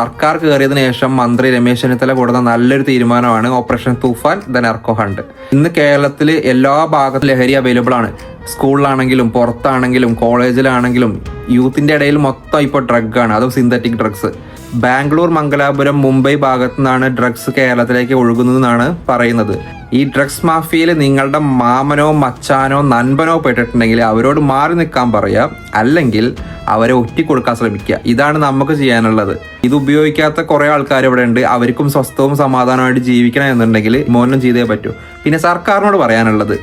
സർക്കാർ കയറിയതിനു ശേഷം മന്ത്രി രമേശ് ചെന്നിത്തല കൊടുത്ത നല്ലൊരു തീരുമാനമാണ് operation Toofan the narco hunt. ഇന്ന് കേരളത്തിൽ എല്ലാ ഭാഗത്തും ലഹരി അവൈലബിൾ ആണ്. സ്കൂളിലാണെങ്കിലും പുറത്താണെങ്കിലും കോളേജിലാണെങ്കിലും യൂത്തിന്റെ ഇടയിൽ മൊത്തം ഇപ്പോൾ ഡ്രഗാണ്, അതും സിന്തറ്റിക് ഡ്രഗ്സ്. ബാംഗ്ലൂർ, മംഗലാപുരം, മുംബൈ ഭാഗത്തു നിന്നാണ് ഡ്രഗ്സ് കേരളത്തിലേക്ക് ഒഴുകുന്നതെന്നാണ് പറയുന്നത്. ഈ ഡ്രഗ്സ് മാഫിയയിൽ നിങ്ങളുടെ മാമനോ മച്ചാനോ നൻപനോ പെട്ടിട്ടുണ്ടെങ്കിൽ അവരോട് മാറി നിൽക്കാൻ പറയുക, അല്ലെങ്കിൽ അവരെ ഒറ്റിക്കൊടുക്കാൻ ശ്രമിക്കുക. ഇതാണ് നമുക്ക് ചെയ്യാനുള്ളത്. ഇത് ഉപയോഗിക്കാത്ത കുറെ ആൾക്കാർ ഇവിടെ ഉണ്ട്. അവർക്കും സ്വസ്ഥവും സമാധാനമായിട്ട് ജീവിക്കണം എന്നുണ്ടെങ്കിൽ മോനും ചെയ്തേ പറ്റൂ. പിന്നെ സർക്കാരിനോട് പറയാനുള്ളത്,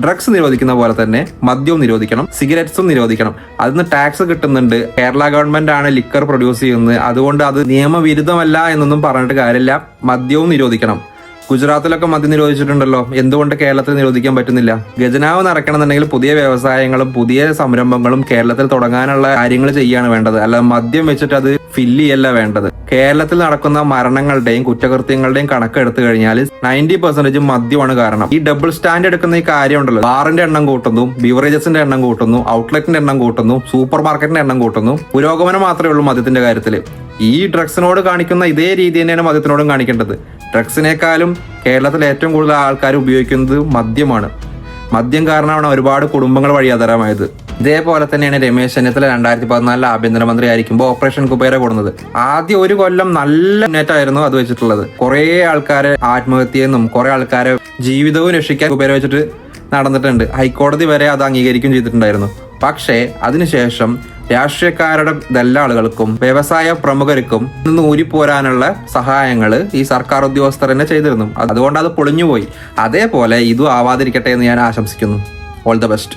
ഡ്രഗ്സ് നിരോധിക്കുന്ന പോലെ തന്നെ മദ്യവും നിരോധിക്കണം, സിഗരറ്റ്സും നിരോധിക്കണം. അതിന് ടാക്സ് കിട്ടുന്നുണ്ട്. കേരള ഗവൺമെന്റ് ആണ് ലിക്കർ പ്രൊഡ്യൂസ് ചെയ്യുന്നത്, അതുകൊണ്ട് അത് നിയമവിരുദ്ധമല്ല എന്നൊന്നും പറഞ്ഞിട്ട് കാര്യമില്ല. മദ്യവും നിരോധിക്കണം. ഗുജറാത്തിലൊക്കെ മദ്യം നിരോധിച്ചിട്ടുണ്ടല്ലോ, എന്തുകൊണ്ട് കേരളത്തിൽ നിരോധിക്കാൻ പറ്റുന്നില്ല? ഖജനാവ് നിറയ്ക്കണം എന്നുണ്ടെങ്കിൽ പുതിയ വ്യവസായങ്ങളും പുതിയ സംരംഭങ്ങളും കേരളത്തിൽ തുടങ്ങാനുള്ള കാര്യങ്ങൾ ചെയ്യാണ് വേണ്ടത്, അല്ലാതെ മദ്യം വെച്ചിട്ട് അത് ഫില്ല് ചെയ്യല്ല വേണ്ടത്. കേരളത്തിൽ നടക്കുന്ന മരണങ്ങളുടെയും കുറ്റകൃത്യങ്ങളുടെയും കണക്കെടുത്തു കഴിഞ്ഞാൽ 90% മദ്യമാണ് കാരണം. ഈ ഡബിൾ സ്റ്റാൻഡ് എടുക്കുന്ന ഈ കാര്യം ഉണ്ടല്ലോ, ബാറിന്റെ എണ്ണം കൂട്ടുന്നു, ബിവറേജസിന്റെ എണ്ണം കൂട്ടുന്നു, ഔട്ട്ലെറ്റിന്റെ എണ്ണം കൂട്ടുന്നു, സൂപ്പർ മാർക്കറ്റിന്റെ എണ്ണം കൂട്ടുന്നു. പുരോഗമനം മാത്രമേ ഉള്ളൂ മദ്യത്തിന്റെ കാര്യത്തിൽ. ഈ ഡ്രഗ്സിനോട് കാണിക്കുന്ന ഇതേ രീതി തന്നെയാണ് മദ്യത്തിനോടും കാണിക്കേണ്ടത്. ഡ്രഗ്സിനേക്കാളും കേരളത്തിൽ ഏറ്റവും കൂടുതൽ ആൾക്കാർ ഉപയോഗിക്കുന്നത് മദ്യമാണ്. മദ്യം കാരണമാണ് ഒരുപാട് കുടുംബങ്ങൾ വഴിയാധാരമായത്. ഇതേപോലെ തന്നെയാണ് രമേശ് ചെന്നിത്തല 2014 ആഭ്യന്തരമന്ത്രി ആയിരിക്കുമ്പോൾ ഓപ്പറേഷൻ കുബേര കൊടുക്കുന്നത്. ആദ്യം ഒരു കൊല്ലം നല്ല മുന്നേറ്റമായിരുന്നു അത് വെച്ചിട്ടുള്ളത്. കുറെ ആൾക്കാരെ ആത്മഹത്യയെന്നും കുറെ ആൾക്കാരെ ജീവിതവും രക്ഷിക്കാൻ കുബേര വെച്ചിട്ട് നടന്നിട്ടുണ്ട്. ഹൈക്കോടതി വരെ അത് അംഗീകരിക്കുകയും ചെയ്തിട്ടുണ്ടായിരുന്നു. പക്ഷേ അതിനുശേഷം രാഷ്ട്രീയക്കാരുടെ ദല്ലാളുകൾക്കും വ്യവസായ പ്രമുഖർക്കും നിന്ന് ഊരിപ്പോരാനുള്ള സഹായങ്ങൾ ഈ സർക്കാർ ഉദ്യോഗസ്ഥർ തന്നെ ചെയ്തിരുന്നു. അതുകൊണ്ട് അത് പൊളിഞ്ഞുപോയി. അതേപോലെ ഇതും ആവാതിരിക്കട്ടെ എന്ന് ഞാൻ ആശംസിക്കുന്നു. All the best.